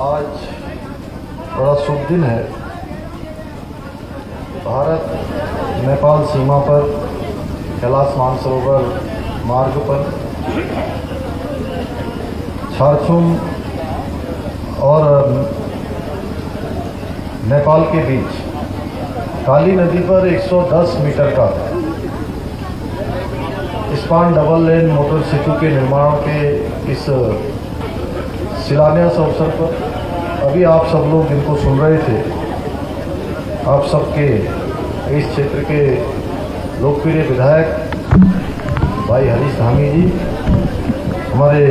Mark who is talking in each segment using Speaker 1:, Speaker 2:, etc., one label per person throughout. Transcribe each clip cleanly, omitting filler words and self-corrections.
Speaker 1: आज बड़ा शुभ दिन है। भारत नेपाल सीमा पर कैलाश मानसरोवर मार्ग पर छारछुम और नेपाल के बीच काली नदी पर 110 मीटर का स्पान डबल लेन मोटर सेतु के निर्माण के इस शिलान्यास अवसर पर अभी आप सब लोग जिनको सुन रहे थे, आप सबके इस क्षेत्र के लोकप्रिय विधायक भाई हरीश धामी जी, हमारे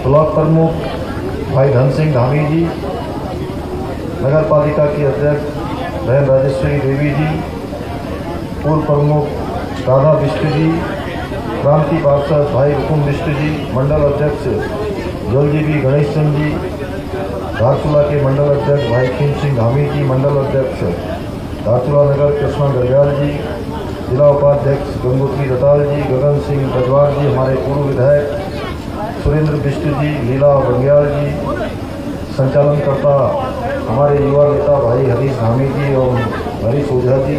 Speaker 1: ब्लॉक प्रमुख भाई धन सिंह धामी जी, नगर पालिका की अध्यक्ष बहन राजेश्वरी देवी जी, पूर्व प्रमुख राधा बिष्ट जी, क्रांति पार्षद भाई हुकुम बिष्ट जी, मंडल अध्यक्ष जलजीवी गणेश चंद जी, धारचूला के मंडल अध्यक्ष भाई खीम सिंह धामी जी, मंडल अध्यक्ष धारचूला नगर कृष्णा गरब्याल जी, जिला उपाध्यक्ष गंगोत्री दताल जी, गगन सिंह गजवार जी, हमारे पूर्व विधायक सुरेंद्र बिष्ट जी, लीला बंग्याल जी, संचालनकर्ता हमारे युवा नेता भाई हरीश धामी जी और हरीश ओझा जी,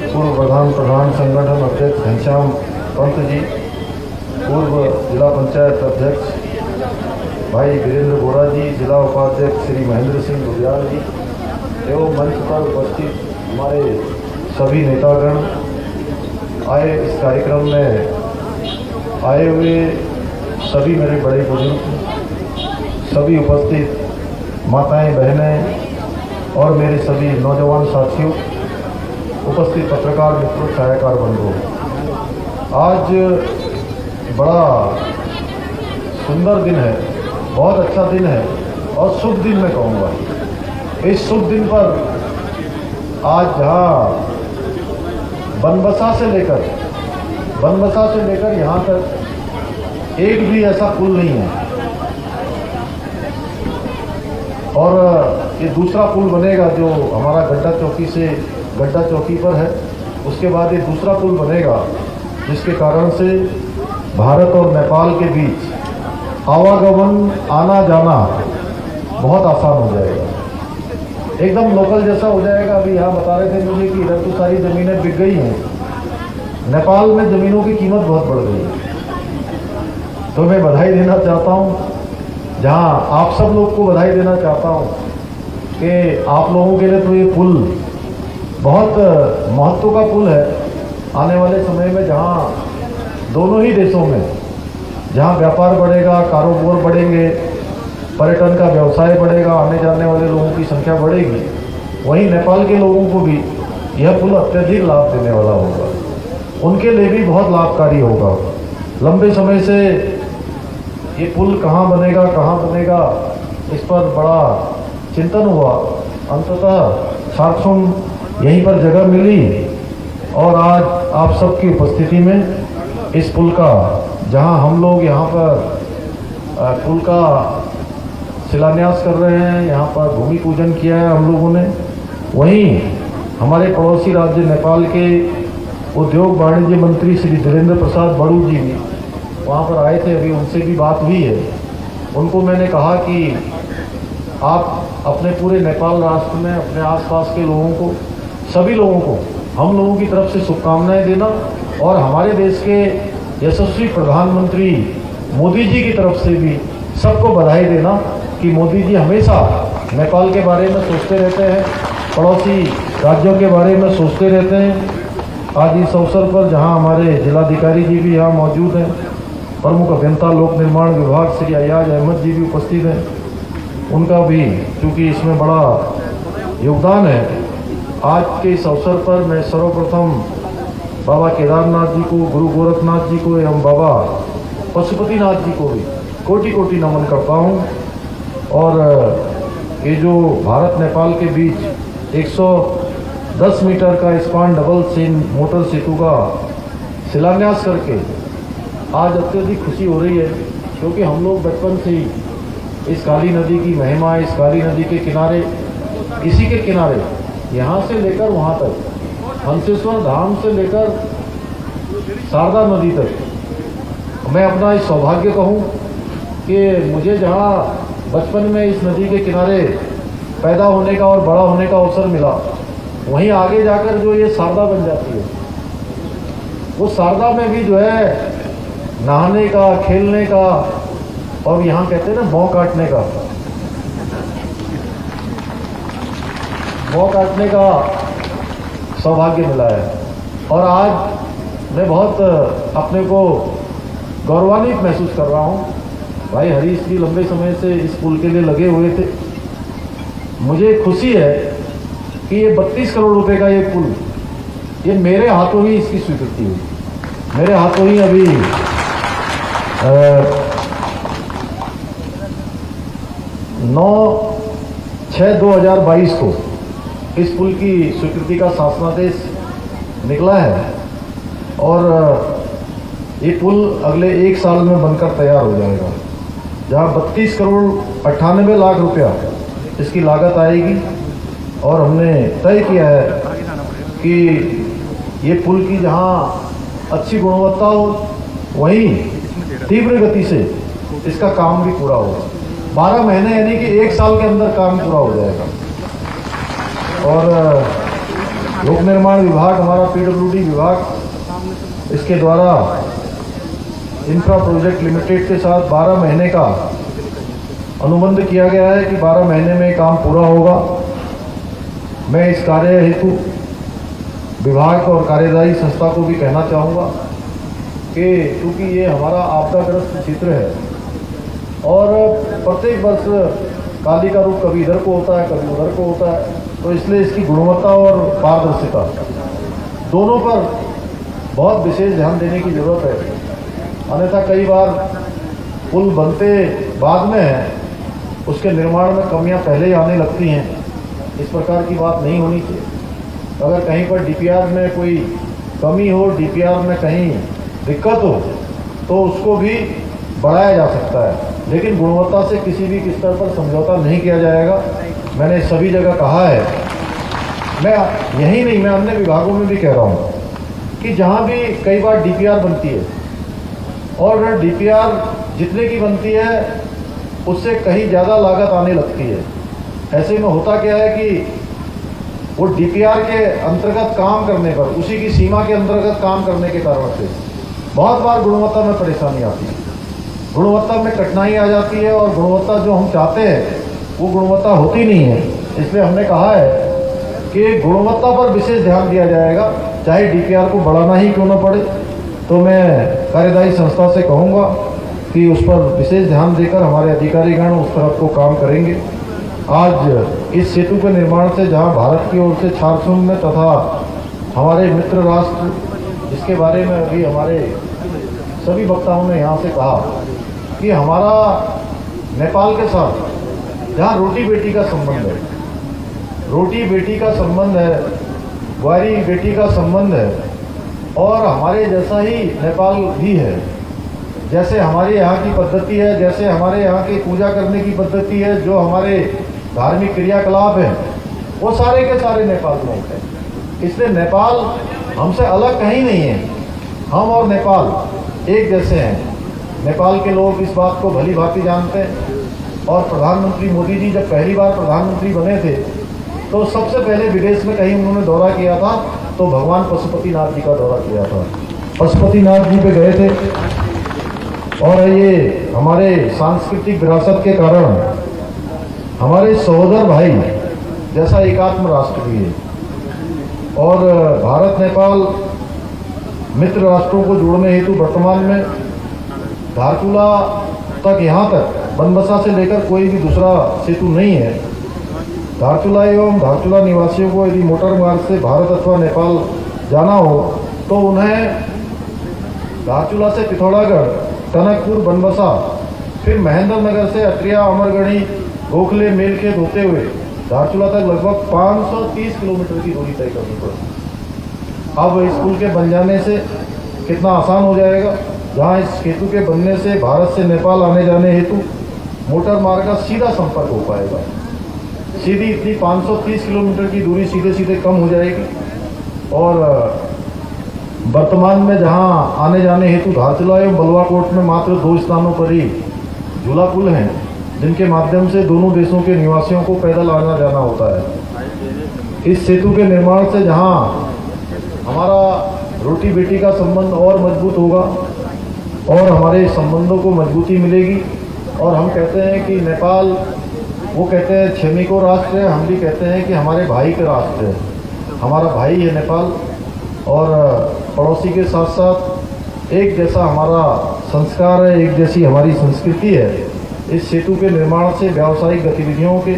Speaker 1: पूर्व प्रधान संगठन अध्यक्ष घनश्याम पंत जी, पूर्व जिला पंचायत अध्यक्ष भाई वीरेंद्र बोरा जी, जिला उपाध्यक्ष श्री महेंद्र सिंह दुबियाल जी एवं मंच पर उपस्थित हमारे सभी नेतागण, आए इस कार्यक्रम में आए हुए सभी मेरे बड़े बुजुर्ग, सभी उपस्थित माताएं बहनें और मेरे सभी नौजवान साथियों, उपस्थित पत्रकार मित्रों, छायाकार बंधुओं, आज बड़ा सुंदर दिन है, बहुत अच्छा दिन है और शुभ दिन मैं कहूँगा। इस शुभ दिन पर आज जहाँ बनबसा से लेकर यहाँ तक एक भी ऐसा पुल नहीं है और ये दूसरा पुल बनेगा जो हमारा गड्ढा चौकी से गड्ढा चौकी पर है, उसके बाद ये दूसरा पुल बनेगा जिसके कारण से भारत और नेपाल के बीच आवागमन आना जाना बहुत आसान हो जाएगा, एकदम लोकल जैसा हो जाएगा। अभी यहाँ बता रहे थे मुझे कि इधर तो सारी ज़मीनें बिक गई हैं, नेपाल में ज़मीनों की कीमत बहुत बढ़ गई है। तो मैं बधाई देना चाहता हूँ, जहाँ आप सब लोग को बधाई देना चाहता हूँ कि आप लोगों के लिए तो ये पुल बहुत महत्व का पुल है। आने वाले समय में जहाँ दोनों ही देशों में जहाँ व्यापार बढ़ेगा, कारोबार बढ़ेंगे, पर्यटन का व्यवसाय बढ़ेगा, आने जाने वाले लोगों की संख्या बढ़ेगी, वहीं नेपाल के लोगों को भी यह पुल अत्यधिक लाभ देने वाला होगा, उनके लिए भी बहुत लाभकारी होगा। लंबे समय से ये पुल कहाँ बनेगा इस पर बड़ा चिंतन हुआ, अंततः छारछुम यहीं पर जगह मिली और आज आप सबकी उपस्थिति में इस पुल का, जहां हम लोग यहाँ पर पुल का शिलान्यास कर रहे हैं, यहाँ पर भूमि पूजन किया है हम लोगों ने, वहीं हमारे पड़ोसी राज्य नेपाल के उद्योग वाणिज्य मंत्री श्री धीरेन्द्र प्रसाद बड़ू जी भी वहाँ पर आए थे, अभी उनसे भी बात हुई है। उनको मैंने कहा कि आप अपने पूरे नेपाल राष्ट्र में अपने आसपास के लोगों को, सभी लोगों को हम लोगों की तरफ से शुभकामनाएं देना और हमारे देश के यशस्वी प्रधानमंत्री मोदी जी की तरफ से भी सबको बधाई देना कि मोदी जी हमेशा नेपाल के बारे में सोचते रहते हैं, पड़ोसी राज्यों के बारे में सोचते रहते हैं। आज इस अवसर पर जहां हमारे जिलाधिकारी जी भी यहाँ मौजूद हैं, प्रमुख अभियंता लोक निर्माण विभाग श्री अयाज अहमद जी भी उपस्थित हैं, उनका भी चूँकि इसमें बड़ा योगदान है। आज के इस अवसर पर मैं सर्वप्रथम बाबा केदारनाथ जी को, गुरु गोरखनाथ जी को एवं बाबा पशुपतिनाथ जी को भी कोटि कोटि नमन करता हूँ। और ये जो भारत नेपाल के बीच 110 मीटर का स्पान डबल लेन मोटर सेतु का शिलान्यास करके आज अत्यधिक खुशी हो रही है, क्योंकि हम लोग बचपन से ही इस काली नदी की महिमा, इस काली नदी के किनारे, इसी के किनारे यहाँ से लेकर वहाँ तक, हंसेश्वर धाम से लेकर शारदा नदी तक, मैं अपना इस सौभाग्य कहूँ कि मुझे जहाँ बचपन में इस नदी के किनारे पैदा होने का और बड़ा होने का अवसर मिला, वहीं आगे जाकर जो ये शारदा बन जाती है, वो शारदा में भी जो है नहाने का, खेलने का और यहाँ कहते हैं ना भौं काटने का, भौं काटने का सौभाग्य मिला है। और आज मैं बहुत अपने को गौरवान्वित महसूस कर रहा हूँ। भाई हरीश जी लंबे समय से इस पुल के लिए लगे हुए थे। मुझे खुशी है कि ये 32 करोड़ रुपए का ये पुल, ये मेरे हाथों ही इसकी स्वीकृति हुई। मेरे हाथों ही अभी 9/6/2022 को इस पुल की स्वीकृति का शासनादेश निकला है और ये पुल अगले 1 साल में बनकर तैयार हो जाएगा, जहाँ 32 करोड़ 98 लाख रुपया इसकी लागत आएगी। और हमने तय किया है कि ये पुल की जहाँ अच्छी गुणवत्ता हो, वहीं तीव्र गति से इसका काम भी पूरा हो। 12 महीने यानी कि 1 साल के अंदर काम पूरा हो जाएगा। और लोक निर्माण विभाग, हमारा PWD विभाग, इसके द्वारा इंफ्रा प्रोजेक्ट लिमिटेड के साथ 12 महीने का अनुबंध किया गया है कि 12 महीने में काम पूरा होगा। मैं इस कार्य हेतु विभाग और कार्यदायी संस्था को भी कहना चाहूँगा कि क्योंकि ये हमारा आपदाग्रस्त क्षेत्र है और प्रत्येक वर्ष काली का रूप कभी इधर को होता है, कभी उधर को होता है, तो इसलिए इसकी गुणवत्ता और पारदर्शिता दोनों पर बहुत विशेष ध्यान देने की जरूरत है। अन्यथा कई बार पुल बनते बाद में है, उसके निर्माण में कमियां पहले ही आने लगती हैं। इस प्रकार की बात नहीं होनी चाहिए। अगर कहीं पर DPR में कोई कमी हो, DPR में कहीं दिक्कत हो, तो उसको भी बढ़ाया जा सकता है, लेकिन गुणवत्ता से किसी भी स्तर पर समझौता नहीं किया जाएगा। मैंने सभी जगह कहा है, मैं यही नहीं, मैं अन्य विभागों में भी कह रहा हूँ कि जहाँ भी कई बार DPR बनती है और DPR जितने की बनती है उससे कहीं ज़्यादा लागत आने लगती है। ऐसे में होता क्या है कि वो DPR के अंतर्गत काम करने पर, उसी की सीमा के अंतर्गत काम करने के कारण से बहुत बार गुणवत्ता में परेशानी आती है, गुणवत्ता में कठिनाई आ जाती है और गुणवत्ता जो हम चाहते हैं वो गुणवत्ता होती नहीं है। इसलिए हमने कहा है कि गुणवत्ता पर विशेष ध्यान दिया जाएगा, चाहे DPR को बढ़ाना ही क्यों ना पड़े। तो मैं कार्यदायी संस्था से कहूँगा कि उस पर विशेष ध्यान देकर हमारे अधिकारीगण उस तरफ को काम करेंगे। आज इस सेतु के निर्माण से जहां भारत की ओर से झारखंड तथा हमारे मित्र राष्ट्र, इसके बारे में अभी हमारे सभी वक्ताओं ने यहाँ से कहा कि हमारा नेपाल के साथ जहाँ रोटी बेटी का संबंध है, रोटी बेटी का संबंध है, ग्वारी बेटी का संबंध है, और हमारे जैसा ही नेपाल भी है। जैसे हमारे यहाँ की पद्धति है, जैसे हमारे यहाँ की पूजा करने की पद्धति है, जो हमारे धार्मिक क्रियाकलाप हैं, वो सारे के सारे नेपाल में होते हैं। इसलिए नेपाल हमसे अलग कहीं नहीं है। हम और नेपाल एक जैसे हैं। नेपाल के लोग इस बात को भली भांति जानते हैं। और प्रधानमंत्री मोदी जी जब पहली बार प्रधानमंत्री बने थे तो सबसे पहले विदेश में कहीं उन्होंने दौरा किया था, तो भगवान पशुपतिनाथ जी का दौरा किया था। पशुपतिनाथ जी पे गए थे और ये हमारे सांस्कृतिक विरासत के कारण हमारे सहोदर भाई जैसा एकात्म राष्ट्र भी है। और भारत नेपाल मित्र राष्ट्रों को जोड़ने हेतु वर्तमान में धारचूला तक, यहाँ तक बनबसा से लेकर कोई भी दूसरा सेतु नहीं है। धारचूला एवं धारचूला निवासियों को यदि मोटर मार्ग से भारत अथवा नेपाल जाना हो तो उन्हें धारचूला से पिथौरागढ़, टनकपुर, बनबसा, फिर महेंद्र नगर से अत्रिया, अमरगढ़ी, गोखले, मेलखेत होते हुए धारचूला तक लगभग 530 किलोमीटर की दूरी तय करनी पड़ती। अब इस पुल के बन जाने से कितना आसान हो जाएगा, जहाँ इस सेतु के बनने से भारत से नेपाल आने जाने हेतु मोटर मार्ग का सीधा संपर्क हो पाएगा। सीधी इतनी 530 किलोमीटर की दूरी सीधे सीधे कम हो जाएगी। और वर्तमान में जहाँ आने जाने हेतु धारचूला एवं बलुआकोट में मात्र 2 स्थानों पर ही झूला पुल हैं, जिनके माध्यम से दोनों देशों के निवासियों को पैदल आना जाना होता है। इस सेतु के निर्माण से जहां हमारा रोटी बेटी का संबंध और मजबूत होगा और हमारे संबंधों को मजबूती मिलेगी। और हम कहते हैं कि नेपाल, वो कहते हैं छेमिको राष्ट्र है, हम भी कहते हैं कि हमारे भाई का राष्ट्र है, हमारा भाई है नेपाल। और पड़ोसी के साथ साथ एक जैसा हमारा संस्कार है, एक जैसी हमारी संस्कृति है। इस सेतु के निर्माण से व्यावसायिक गतिविधियों के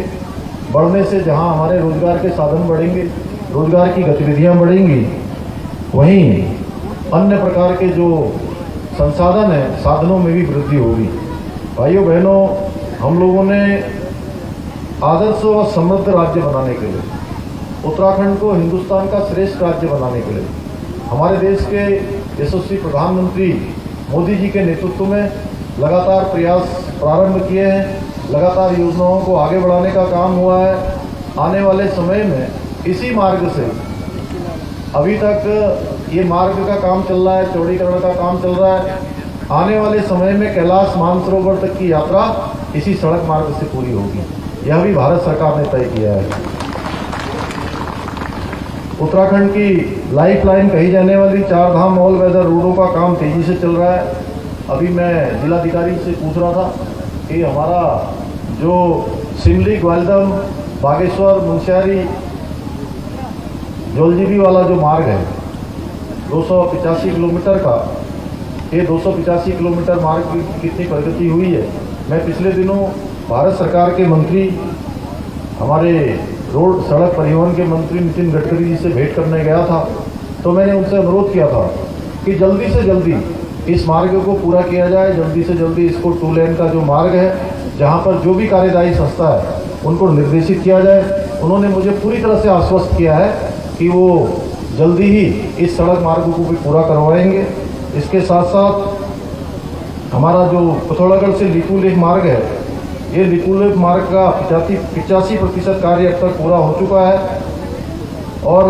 Speaker 1: बढ़ने से जहां हमारे रोजगार के साधन बढ़ेंगे, रोजगार की गतिविधियां बढ़ेंगी, वहीं अन्य प्रकार के जो संसाधन हैं, साधनों में भी वृद्धि होगी। भाइयों बहनों, हम लोगों ने आदर्श व समृद्ध राज्य बनाने के लिए, उत्तराखंड को हिंदुस्तान का श्रेष्ठ राज्य बनाने के लिए हमारे देश के यशस्वी प्रधानमंत्री मोदी जी के नेतृत्व में लगातार प्रयास प्रारंभ किए हैं, लगातार योजनाओं को आगे बढ़ाने का काम हुआ है। आने वाले समय में इसी मार्ग से, अभी तक ये मार्ग का काम चल रहा है, चौड़ीकरण का काम चल रहा है, आने वाले समय में कैलाश मानसरोवर तक की यात्रा इसी सड़क मार्ग से पूरी होगी। यह भी भारत सरकार ने तय किया है। उत्तराखंड की लाइफ लाइन कही जाने वाली चार धाम ऑल वेदर रोडों का काम तेजी से चल रहा है। अभी मैं जिलाधिकारी से पूछ रहा था कि हमारा जो सिमली, ग्वालदम, बागेश्वर, मुंशियारी, जौलजीबी वाला जो मार्ग है 285 किलोमीटर का, ये 285 किलोमीटर मार्ग की कितनी प्रगति हुई है। मैं पिछले दिनों भारत सरकार के मंत्री, हमारे रोड सड़क परिवहन के मंत्री नितिन गडकरी जी से भेंट करने गया था, तो मैंने उनसे अनुरोध किया था कि जल्दी से जल्दी इस मार्ग को पूरा किया जाए, जल्दी से जल्दी इसको 2 लेन का जो मार्ग है, जहां पर जो भी कार्यदायी संस्था है उनको निर्देशित किया जाए। उन्होंने मुझे पूरी तरह से आश्वस्त किया है कि वो जल्दी ही इस सड़क मार्ग को भी पूरा करवाएंगे। इसके साथ साथ हमारा जो पिथौरागढ़ से लिपुलेख मार्ग है, ये लिपुलेख मार्ग का 85% कार्य अब तक पूरा हो चुका है। और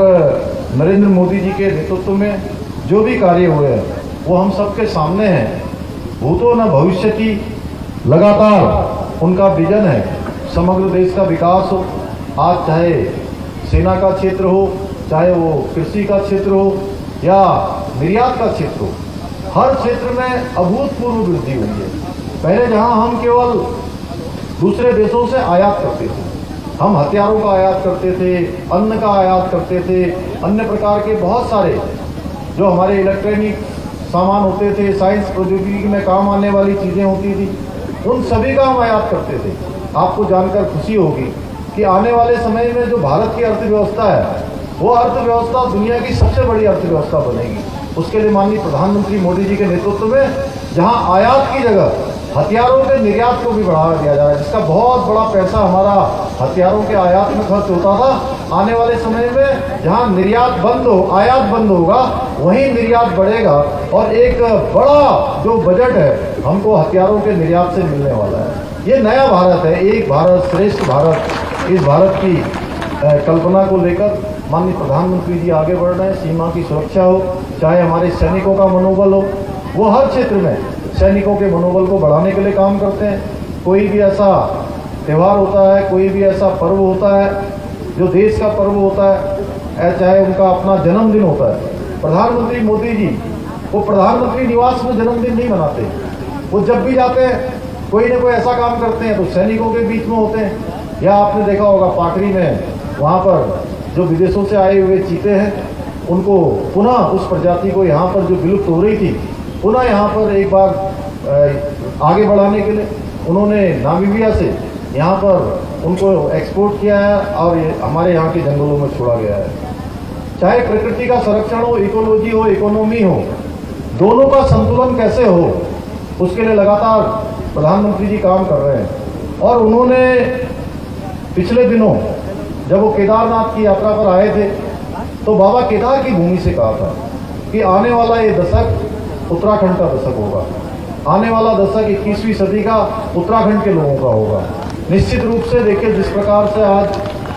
Speaker 1: नरेंद्र मोदी जी के नेतृत्व में जो भी कार्य हुए हैं वो हम सबके सामने हैं। भूतो न भविष्य की लगातार उनका विजन है। समग्र देश का विकास हो, आज चाहे सेना का क्षेत्र हो, चाहे वो कृषि का क्षेत्र हो या निर्यात का क्षेत्र हो, हर क्षेत्र में अभूतपूर्व वृद्धि हुई है। पहले जहां हम केवल दूसरे देशों से आयात करते थे, हम हथियारों का आयात करते थे, अन्न का आयात करते थे, अन्य प्रकार के बहुत सारे जो हमारे इलेक्ट्रॉनिक सामान होते थे, साइंस प्रौद्योगिकी में काम आने वाली चीज़ें होती थी, उन सभी का हम आयात करते थे। आपको जानकर खुशी होगी कि आने वाले समय में जो भारत की अर्थव्यवस्था है, वो अर्थव्यवस्था दुनिया की सबसे बड़ी अर्थव्यवस्था बनेगी। उसके लिए माननीय प्रधानमंत्री मोदी जी के नेतृत्व में जहां आयात की जगह हथियारों के निर्यात को भी बढ़ावा दिया जा रहा है, जिसका बहुत बड़ा पैसा हमारा हथियारों के आयात में खर्च होता था। आने वाले समय में जहां निर्यात बंद हो, आयात बंद होगा, वहीं निर्यात बढ़ेगा और एक बड़ा जो बजट है हमको हथियारों के निर्यात से मिलने वाला है। ये नया भारत है, एक भारत श्रेष्ठ भारत। इस भारत की कल्पना को लेकर माननीय प्रधानमंत्री जी आगे बढ़ रहे हैं। सीमा की सुरक्षा हो, चाहे हमारे सैनिकों का मनोबल हो, वो हर क्षेत्र में सैनिकों के मनोबल को बढ़ाने के लिए काम करते हैं। कोई भी ऐसा त्यौहार होता है, कोई भी ऐसा पर्व होता है जो देश का पर्व होता है, चाहे उनका अपना जन्मदिन होता है, प्रधानमंत्री मोदी जी वो प्रधानमंत्री निवास में जन्मदिन नहीं मनाते। वो जब भी जाते हैं कोई ना कोई ऐसा काम करते हैं तो सैनिकों के बीच में होते हैं। या आपने देखा होगा पाटरी में, वहाँ पर जो विदेशों से आए हुए चीते हैं, उनको पुनः उस प्रजाति को यहाँ पर जो विलुप्त हो रही थी, पुनः यहाँ पर एक बार आगे बढ़ाने के लिए उन्होंने नामीबिया से यहाँ पर उनको एक्सपोर्ट किया है और हमारे यहाँ के जंगलों में छोड़ा गया है। चाहे प्रकृति का संरक्षण हो, इकोलॉजी हो, इकोनॉमी हो, दोनों का संतुलन कैसे हो, उसके लिए लगातार प्रधानमंत्री जी काम कर रहे हैं। और उन्होंने पिछले दिनों जब वो केदारनाथ की यात्रा पर आए थे तो बाबा केदार की भूमि से कहा था कि आने वाला ये दशक उत्तराखंड का दशक होगा, आने वाला दशक 21वीं सदी का उत्तराखंड के लोगों का होगा। निश्चित रूप से देखिए जिस प्रकार से आज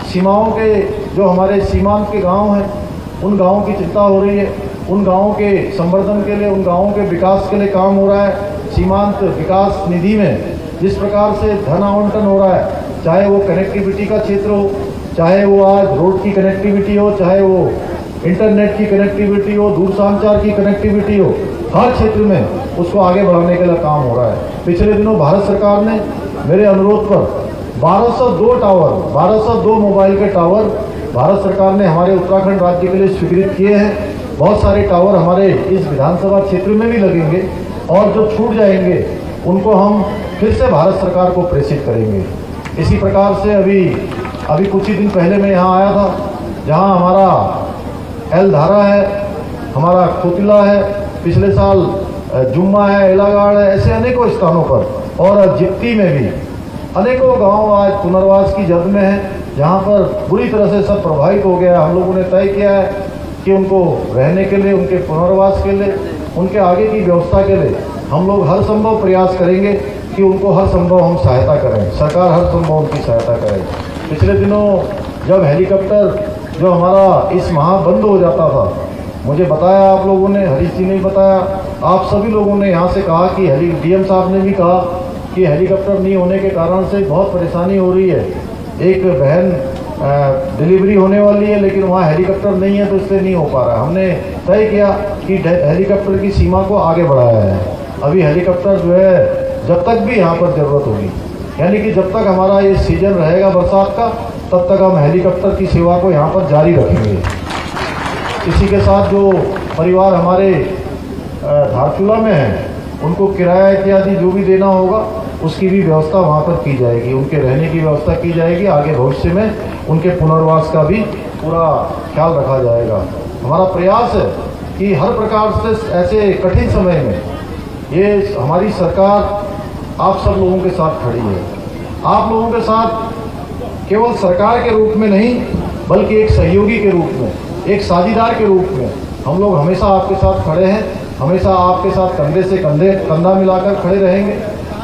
Speaker 1: सीमाओं के जो हमारे सीमांत के गांव हैं, उन गांवों की चिंता हो रही है, उन गांवों के संवर्धन के लिए, उन गांवों के विकास के लिए काम हो रहा है। सीमांत विकास निधि में जिस प्रकार से धन आवंटन हो रहा है, चाहे वो कनेक्टिविटी का क्षेत्र हो, चाहे वो आज रोड की कनेक्टिविटी हो, चाहे वो इंटरनेट की कनेक्टिविटी हो, दूरसंचार की कनेक्टिविटी हो, हर क्षेत्र में उसको आगे बढ़ाने के लिए काम हो रहा है। पिछले दिनों भारत सरकार ने मेरे अनुरोध पर 1202 मोबाइल के टावर भारत सरकार ने हमारे उत्तराखंड राज्य के लिए स्वीकृत किए हैं। बहुत सारे टावर हमारे इस विधानसभा क्षेत्र में भी लगेंगे और जो छूट जाएंगे उनको हम फिर से भारत सरकार को प्रेषित करेंगे। इसी प्रकार से अभी कुछ ही दिन पहले मैं यहाँ आया था, जहाँ हमारा एलधारा है, हमारा खोतिला है, पिछले साल जुम्मा है, एलागाड़ है, ऐसे अनेकों स्थानों पर और जिप्ती में भी अनेकों गांव आज पुनर्वास की जद में है, जहां पर बुरी तरह से सब प्रभावित हो गया है। हम लोगों ने तय किया है कि उनको रहने के लिए, उनके पुनर्वास के लिए, उनके आगे की व्यवस्था के लिए हम लोग हर संभव प्रयास करेंगे कि उनको हर संभव हम सहायता करें, सरकार हर संभव उनकी सहायता करे। पिछले दिनों जब हेलीकॉप्टर जो हमारा इस माह बंद हो जाता था, मुझे बताया आप लोगों ने, हरीश जी ने भी बताया, आप सभी लोगों ने यहाँ से कहा कि डीएम साहब ने भी कहा कि हेलीकॉप्टर नहीं होने के कारण से बहुत परेशानी हो रही है। एक बहन डिलीवरी होने वाली है लेकिन वहाँ हेलीकॉप्टर नहीं है तो इसलिए नहीं हो पा रहा है। हमने तय किया कि हेलीकॉप्टर की सीमा को आगे बढ़ाया है। अभी हेलीकॉप्टर जो है जब तक भी यहाँ पर ज़रूरत होगी, यानी कि जब तक हमारा ये सीजन रहेगा बरसात का, तब तक हम हेलीकॉप्टर की सेवा को यहाँ पर जारी रखेंगे। इसी के साथ जो परिवार हमारे धारचूला में हैं, उनको किराया इत्यादि जो भी देना होगा उसकी भी व्यवस्था वहाँ पर की जाएगी, उनके रहने की व्यवस्था की जाएगी। आगे भविष्य में उनके पुनर्वास का भी पूरा ख्याल रखा जाएगा। हमारा प्रयास है कि हर प्रकार से ऐसे कठिन समय में ये हमारी सरकार आप सब लोगों के साथ खड़ी है। आप लोगों के साथ केवल सरकार के रूप में नहीं, बल्कि एक सहयोगी के रूप में, एक साझीदार के रूप में हम लोग हमेशा आपके साथ खड़े हैं, हमेशा आपके साथ कंधे से कंधा मिलाकर खड़े रहेंगे।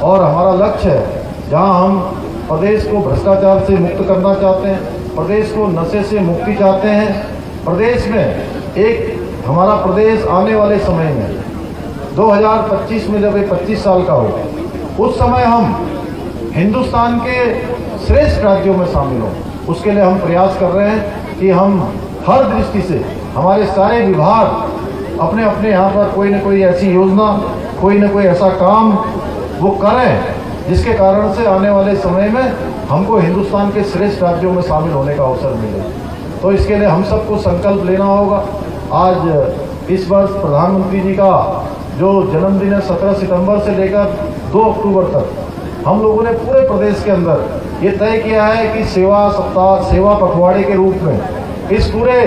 Speaker 1: और हमारा लक्ष्य है, जहां हम प्रदेश को भ्रष्टाचार से मुक्त करना चाहते हैं, प्रदेश को नशे से मुक्ति चाहते हैं, प्रदेश में एक हमारा प्रदेश आने वाले समय में 2025 में जब ये 25 साल का हो, उस समय हम हिंदुस्तान के श्रेष्ठ राज्यों में शामिल हों। उसके लिए हम प्रयास कर रहे हैं कि हम हर दृष्टि से हमारे सारे विभाग अपने अपने यहाँ पर कोई न कोई ऐसी योजना, कोई न कोई ऐसा काम वो करें जिसके कारण से आने वाले समय में हमको हिंदुस्तान के श्रेष्ठ राज्यों में शामिल होने का अवसर मिले। तो इसके लिए हम सबको संकल्प लेना होगा। आज इस वर्ष प्रधानमंत्री जी का जो जन्मदिन है 17 सितंबर से लेकर 2 अक्टूबर तक हम लोगों ने पूरे प्रदेश के अंदर ये तय किया है कि सेवा सप्ताह, सेवा पखवाड़े के रूप में इस पूरे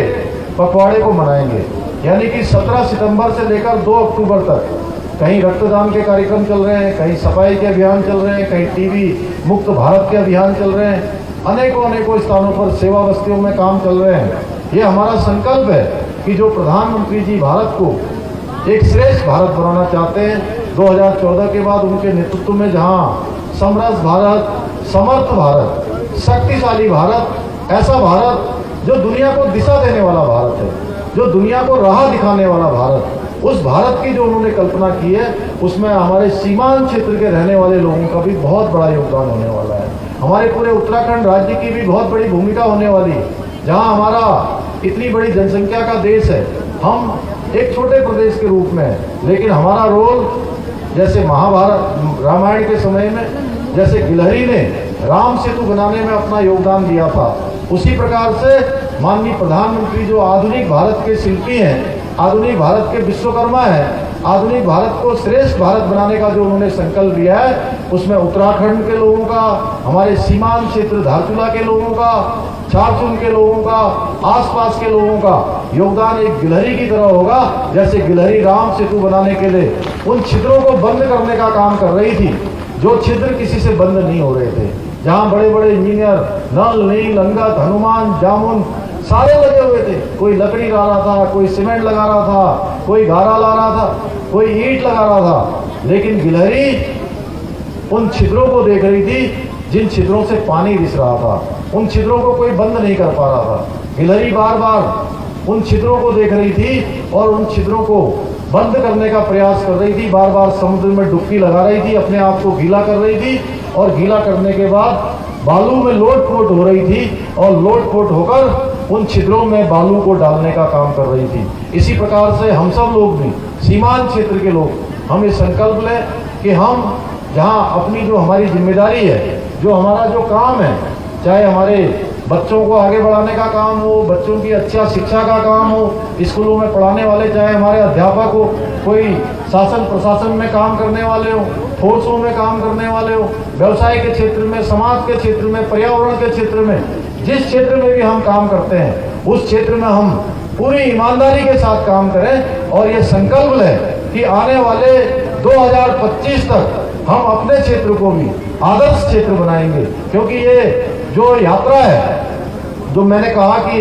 Speaker 1: पखवाड़े को मनाएंगे। यानी कि 17 सितंबर से लेकर 2 अक्टूबर तक कहीं रक्तदान के कार्यक्रम चल रहे हैं, कहीं सफाई के अभियान चल रहे हैं, कहीं टीबी मुक्त भारत के अभियान चल रहे हैं, अनेकों स्थानों पर सेवा बस्तियों में काम चल रहे हैं। ये हमारा संकल्प है कि जो प्रधानमंत्री जी भारत को एक श्रेष्ठ भारत बनाना चाहते हैं, 2014 के बाद उनके नेतृत्व में जहाँ समरस भारत, समर्थ भारत, शक्तिशाली भारत, ऐसा भारत जो दुनिया को दिशा देने वाला भारत है, जो दुनिया को राह दिखाने वाला भारत, उस भारत की जो उन्होंने कल्पना की है, उसमें हमारे सीमांत क्षेत्र के रहने वाले लोगों का भी बहुत बड़ा योगदान होने वाला है। हमारे पूरे उत्तराखंड राज्य की भी बहुत बड़ी भूमिका होने वाली है, जहां हमारा इतनी बड़ी जनसंख्या का देश है। हम एक छोटे प्रदेश के रूप में है, लेकिन हमारा रोल जैसे महाभारत रामायण के समय में जैसे गिलहरी ने राम सेतु बनाने में अपना योगदान दिया था, उसी प्रकार से माननीय प्रधानमंत्री जो आधुनिक भारत के शिल्पी हैं, आधुनिक भारत के विश्वकर्मा हैं, आधुनिक भारत को श्रेष्ठ भारत बनाने का जो उन्होंने संकल्प लिया है, उसमें उत्तराखंड के लोगों का, हमारे सीमांत क्षेत्र धारचूला के लोगों का, चारचुन के लोगों का, आसपास के लोगों का योगदान एक गिलहरी की तरह होगा। जैसे गिलहरी राम सेतु बनाने के लिए उन छिद्रों को बंद करने का काम कर रही थी, जो छिद्र किसी से बंद नहीं हो रहे थे, जहाँ बड़े बड़े इंजीनियर नल, नील, अंगद, हनुमान, जामुन सारे लगे हुए थे। कोई लकड़ी ला रहा था, कोई सीमेंट लगा रहा था, कोई गारा ला रहा था, कोई ईंट लगा रहा था, लेकिन गिलहरी उन छिद्रों को देख रही थी जिन छिद्रों से पानी रिस रहा था। उन छिद्रों को कोई बंद नहीं कर पा रहा था। गिलहरी बार बार उन छिद्रों को देख रही थी और उन छिद्रों को बंद करने का प्रयास कर रही थी, बार बार समुद्र में डुबकी लगा रही थी, अपने आप को गीला कर रही थी और गीला करने के बाद बालू में लोट-पोट हो रही थी और लोट-पोट होकर उन छिद्रों में बालू को डालने का काम कर रही थी। इसी प्रकार से हम सब लोग भी, सीमांत क्षेत्र के लोग, हम ये संकल्प लें कि हम जहाँ अपनी जो हमारी जिम्मेदारी है, जो हमारा जो काम है, चाहे हमारे बच्चों को आगे बढ़ाने का काम हो, बच्चों की अच्छा शिक्षा का काम हो, स्कूलों में पढ़ाने वाले, चाहे हमारे अध्यापक हो, कोई शासन प्रशासन में काम करने वाले हो, फोर्सों में काम करने वाले हो, व्यवसाय के क्षेत्र में, समाज के क्षेत्र में, पर्यावरण के क्षेत्र में, जिस क्षेत्र में भी हम काम करते हैं उस क्षेत्र में हम पूरी ईमानदारी के साथ काम करें और ये संकल्प लें कि आने वाले 2025 तक हम अपने क्षेत्र को भी आदर्श क्षेत्र बनाएंगे। क्योंकि ये जो यात्रा है, जो मैंने कहा कि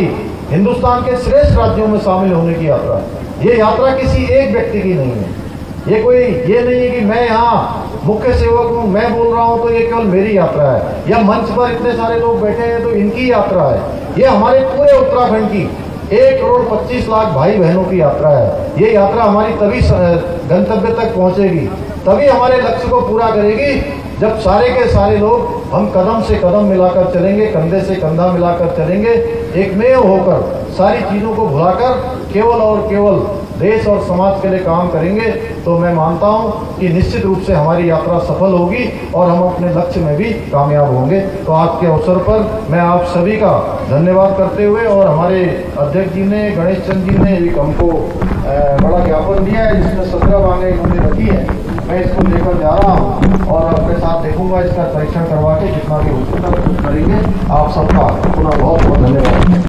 Speaker 1: हिंदुस्तान के श्रेष्ठ राज्यों में शामिल होने की यात्रा, ये यात्रा किसी एक व्यक्ति की नहीं है। ये कोई ये नहीं है कि मैं यहाँ मुख्य सेवक हूँ, मैं बोल रहा हूँ तो ये केवल मेरी यात्रा है, या मंच पर इतने सारे लोग बैठे हैं तो इनकी यात्रा है। ये हमारे पूरे उत्तराखंड की 1,25,00,000 भाई बहनों की यात्रा है। ये यात्रा हमारी तभी गंतव्य तक पहुँचेगी, तभी हमारे लक्ष्य को पूरा करेगी, जब सारे के सारे लोग हम कदम से कदम मिलाकर चलेंगे, कंधे से कंधा मिलाकर चलेंगे, एकमेव होकर सारी चीज़ों को भुलाकर केवल और केवल देश और समाज के लिए काम करेंगे। तो मैं मानता हूं कि निश्चित रूप से हमारी यात्रा सफल होगी और हम अपने लक्ष्य में भी कामयाब होंगे। तो आज के अवसर पर मैं आप सभी का धन्यवाद करते हुए, और हमारे अध्यक्ष जी ने, गणेश चंद जी ने एक हमको बड़ा ज्ञापन दिया है जिसमें 17 मांगे इन्होंने रखी है, मैं इसको लेकर जा रहा हूँ और अपने साथ देखूंगा, इसका परीक्षण करवा के जितना भी हो सकता है करेंगे। आप सबका पुनः बहुत बहुत धन्यवाद।